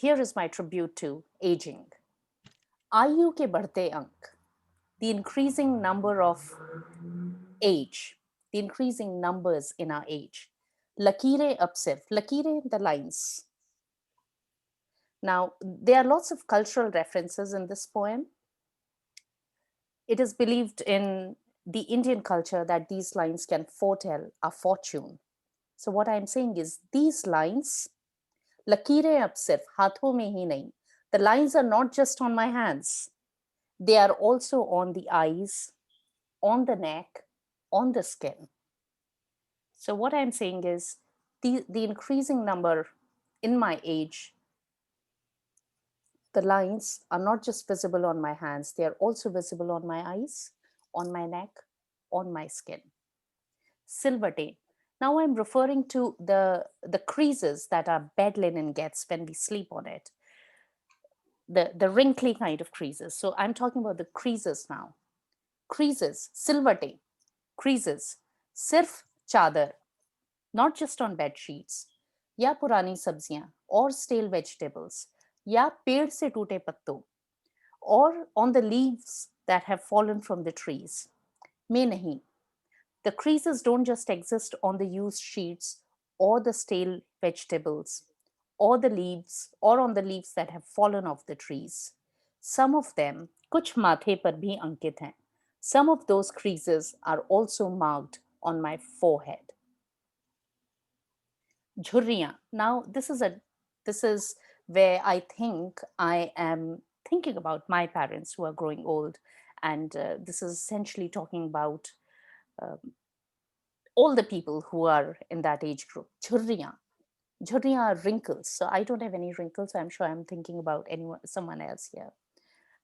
here is my tribute to aging. आयु के बढ़ते अंक, the increasing number of age, the increasing numbers in our age. Lakire ab sirf, lakire, the lines. Now, there are lots of cultural references in this poem. It is believed in the Indian culture that these lines can foretell our fortune. So, what I'm saying is, these lines, लकीरें अब सिर्फ हाथों में ही नहीं, the lines are not just on my hands, they are also on the eyes, on the neck, on the skin. So, what I'm saying is, the increasing number in my age, the lines are not just visible on my hands, they are also visible on my eyes, on my neck, on my skin. Silverte. Now I'm referring to the creases that our bed linen gets when we sleep on it. The wrinkly kind of creases. So I'm talking about the creases now. Creases, silverte, creases, sirf chadar, not just on bed sheets, या पुरानी सब्जियां or stale vegetables, या पेड़ से टूटे पत्तों, or on the leaves that have fallen from the trees. में नहीं. The creases don't just exist on the used sheets or the stale vegetables or the leaves or on the leaves that have fallen off the trees. Some of them, कुछ माथे पर भी अंकित हैं. Some of those creases are also marked on my forehead. Jhurriyan. Now this is where I think I am thinking about my parents who are growing old, and this is essentially talking about um, all the people who are in that age group. Jhurriyan. Jhurriyan are wrinkles. So I don't have any wrinkles. So I'm sure I'm thinking about someone else here.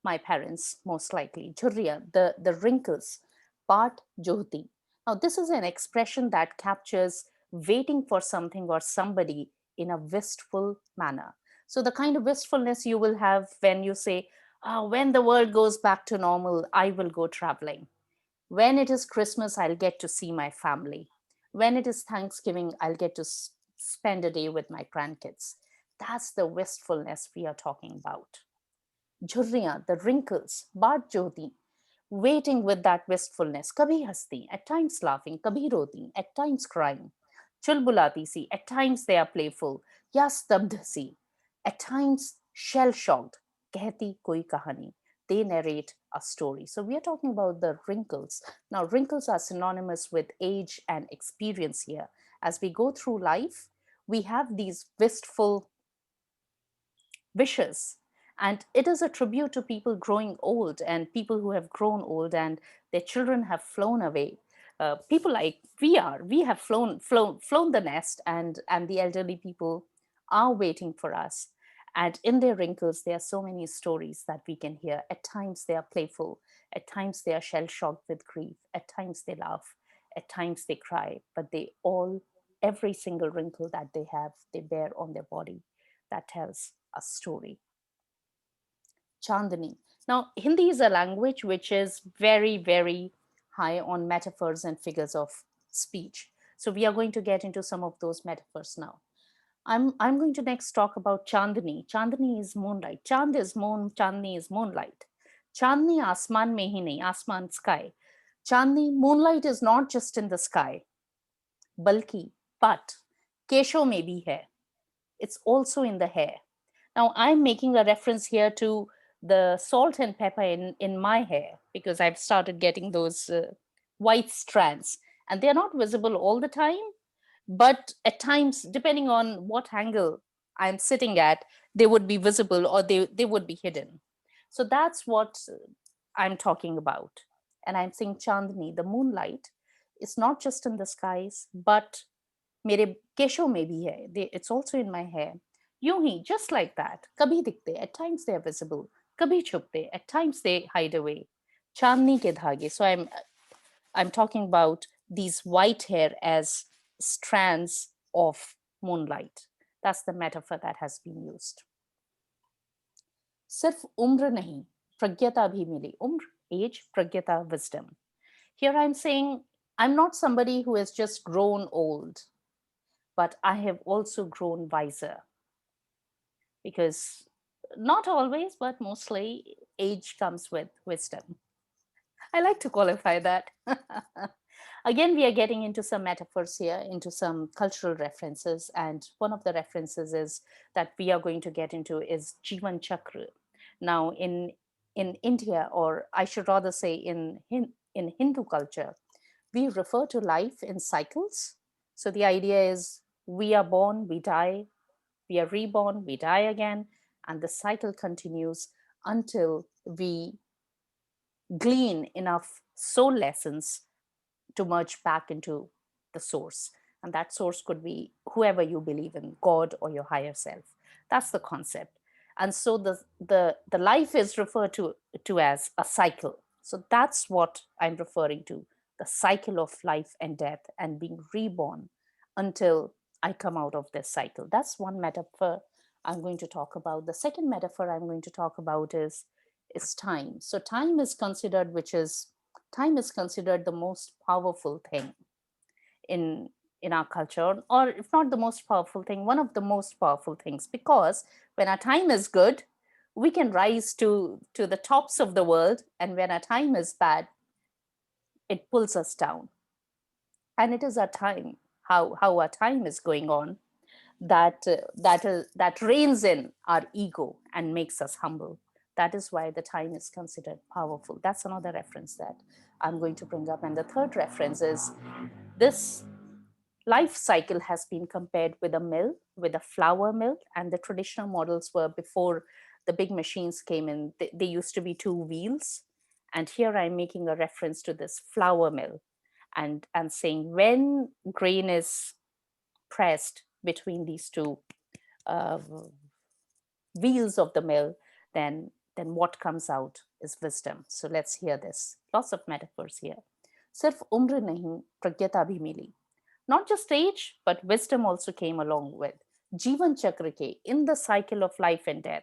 My parents, most likely. Jhurriyan, the wrinkles. Part johti. Now, this is an expression that captures waiting for something or somebody in a wistful manner. So the kind of wistfulness you will have when you say, oh, when the world goes back to normal, I will go traveling. When it is Christmas, I'll get to see my family. When it is Thanksgiving, I'll get to spend a day with my grandkids. That's the wistfulness we are talking about. Jhurriyan, the wrinkles, Baat Jyoti, waiting with that wistfulness. Kabhi hasti, at times laughing, kabhi roti, at times crying. Chulbulati si, at times they are playful. Ya stabdh si, at times shell shocked. Kehti koi kahani, they narrate a story. So we are talking about the wrinkles. Now, wrinkles are synonymous with age and experience here. As we go through life, we have these wistful wishes. And it is a tribute to people growing old and people who have grown old and their children have flown away. People like we have flown the nest, and the elderly people are waiting for us. And in their wrinkles, there are so many stories that we can hear. At times they are playful, at times they are shell shocked with grief, at times they laugh, at times they cry, but every single wrinkle that they have, they bear on their body that tells a story. Chandani. Now, Hindi is a language which is very, very high on metaphors and figures of speech. So we are going to get into some of those metaphors now. I'm going to next talk about Chandani. Chandani is moonlight. Chand is moon, Chandni is moonlight. Chandni asman mein hi nahi, asman sky. Chandni, moonlight is not just in the sky, balki, but kesho mein bhi hai. It's also in the hair. Now, I'm making a reference here to the salt and pepper in my hair because I've started getting those white strands, and they're not visible all the time, but at times, depending on what angle I'm sitting at, they would be visible or they would be hidden. So that's what I'm talking about. And I'm saying Chandni, the moonlight, is not just in the skies, but मेरे केशों में भी है. It's also in my hair. यूं ही, just like that. कभी दिखते, at times they are visible. कभी छुपते, at times they hide away. चांदनी के धागे. So I'm talking about these white hair as strands of moonlight. That's the metaphor that has been used. सिर्फ उम्र नहीं, प्रज्ञता भी मिली. उम्र, age, pragyata, wisdom. Here I'm saying I'm not somebody who has just grown old, but I have also grown wiser. because not always, but mostly age comes with wisdom. I like to qualify that. Again, we are getting into some metaphors here, into some cultural references. And one of the references is that we are going to get into is Jivan Chakra. Now, in India, or I should rather say in Hindu culture, we refer to life in cycles. So the idea is we are born, we die, we are reborn, we die again, and the cycle continues until we glean enough soul lessons to merge back into the source. And that source could be whoever you believe in, God or your higher self. That's the concept. And so the life is referred to as a cycle. So that's what I'm referring to, the cycle of life and death and being reborn until I come out of this cycle. That's one metaphor I'm going to talk about. The second metaphor I'm going to talk about is time. So time is considered the most powerful thing in in our culture, or if not the most powerful thing, one of the most powerful things, because when our time is good, we can rise to the tops of the world, and when our time is bad, it pulls us down. And it is our time, how our time is going on, that reins in our ego and makes us humble. That is why the time is considered powerful. That's another reference that I'm going to bring up. And the third reference is this life cycle has been compared with a mill, with a flour mill. And the traditional models were before the big machines came in, they used to be two wheels. And here I'm making a reference to this flour mill, and saying when grain is pressed between these two uh, wheels of the mill, then what comes out is wisdom. So let's hear this. Lots of metaphors here. Sirf umr nahi, pragyata bhi mili. Not just age, but wisdom also came along with. Jeevan chakra ke, in the cycle of life and death,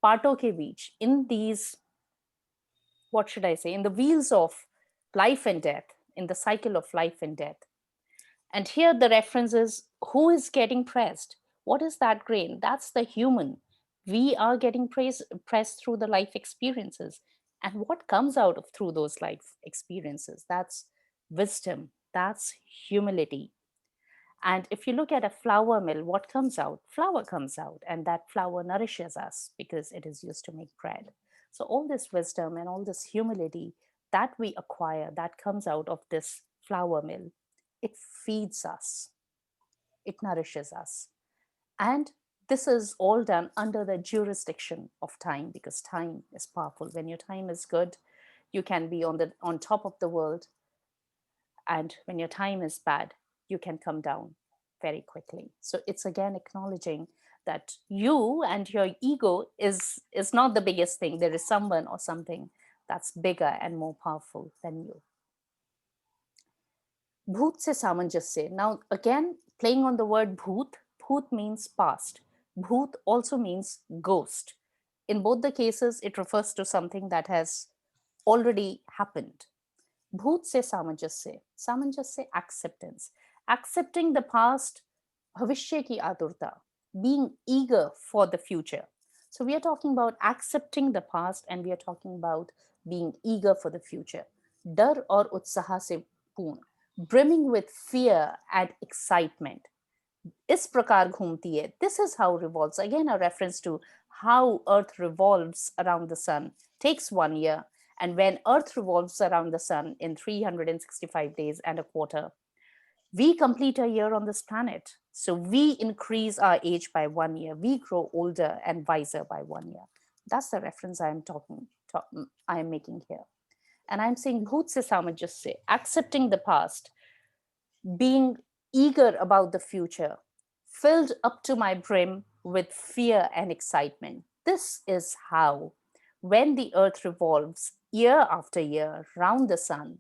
parto ke beech, in these, what should I say, in the wheels of life and death, in the cycle of life and death. And here the reference is who is getting pressed? What is that grain? That's the human. We are getting pressed through the life experiences. And what comes out of through those life experiences? That's wisdom. That's humility. And if you look at a flour mill, what comes out? Flour comes out, and that flour nourishes us because it is used to make bread. So, all this wisdom and all this humility that we acquire, that comes out of this flour mill, it feeds us, it nourishes us. And this is all done under the jurisdiction of time, because time is powerful. When your time is good, you can be on top of the world, and when your time is bad, you can come down very quickly. So it's again acknowledging that you and your ego is not the biggest thing. There is someone or something that's bigger and more powerful than you. Bhoot se samanjasya. Now again, playing on the word bhoot. Bhoot means past. Bhoot also means ghost. In both the cases, it refers to something that has already happened. Bhoot se samanjasya. Samanjasya, acceptance. Accepting the past, bhavishya ki aturta, being eager for the future. So we are talking about accepting the past, and we are talking about being eager for the future. Dar aur utsaha se poon, brimming with fear and excitement. इस प्रकार घूमती है. This is how revolves. Again, a reference to how Earth revolves around the sun. Takes 1 year. And when Earth revolves around the sun in 365 days and a quarter, we complete a year on this planet. So we increase our age by 1 year. We grow older and wiser by 1 year. That's the reference I am making here. And I'm saying, Bhoot se samajasya, accepting the past, being eager about the future, filled up to my brim with fear and excitement. This is how, when the earth revolves year after year round the sun,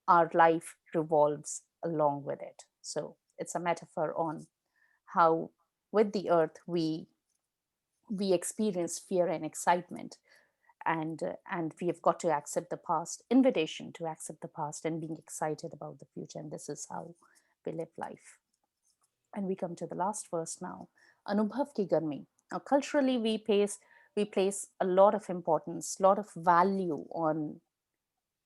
our life revolves along with it. So it's a metaphor on how, with the earth, we experience fear and excitement, and we have got to accept the past, invitation to accept the past and being excited about the future. And this is how we live life. And we come to the last verse now. Anubhav ki garmi. Now, culturally, we place a lot of importance, lot of value on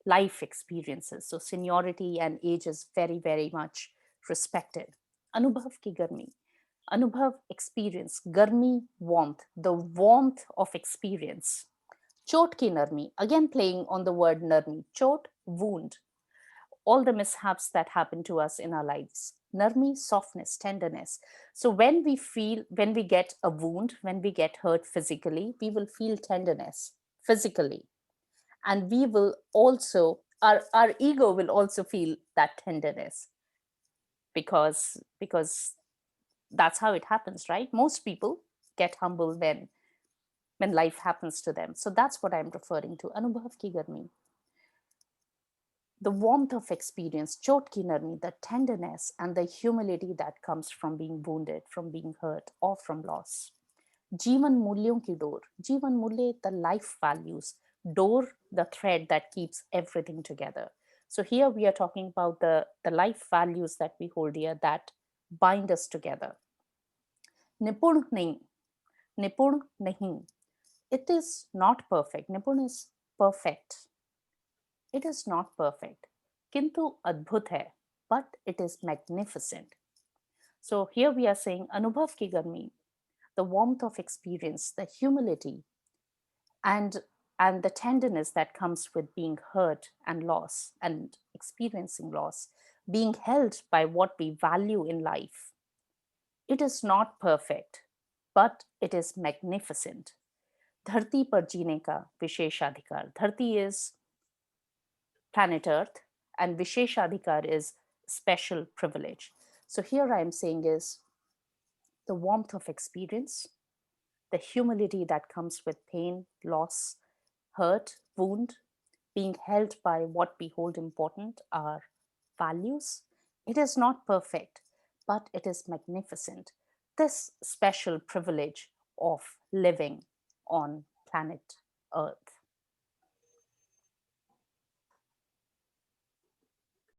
life experiences. So seniority and age is very, very much respected. Anubhav ki garmi. Anubhav, experience. Garmi, warmth. The warmth of experience. Chot ki narmi. Again playing on the word narmi. Chot, wound. All the mishaps that happen to us in our lives. Narmi, softness, tenderness. So when we get a wound, when we get hurt physically, we will feel tenderness physically, and we will also, our ego will also feel that tenderness, because that's how it happens, right? Most people get humble when life happens to them. So that's what I'm referring to. Anubhav ki garmi, the warmth of experience, chot ki narmi, the tenderness and the humility that comes from being wounded, from being hurt, or from loss. Jeevan मूल्यों की door. Jeevan मूल्य, the life values. Door, the thread that keeps everything together. So here we are talking about the life values that we hold dear, that bind us together. निपुण नहीं, निपुण नहीं. It is not perfect. निपुण is perfect. It is not perfect. किंतु अद्भुत है, but it is magnificent. So here we are saying अनुभव की गर्मी, the warmth of experience, the humility, and and the tenderness that comes with being hurt and loss and experiencing loss, being held by what we value in life. It is not perfect, but it is magnificent. धरती पर जीने का विशेषाधिकार. धरती is planet Earth, and visheshadhikar is special privilege. So here I am saying is the warmth of experience, the humility that comes with pain, loss, hurt, wound, being held by what we hold important, our values. It is not perfect, but it is magnificent. This special privilege of living on planet Earth.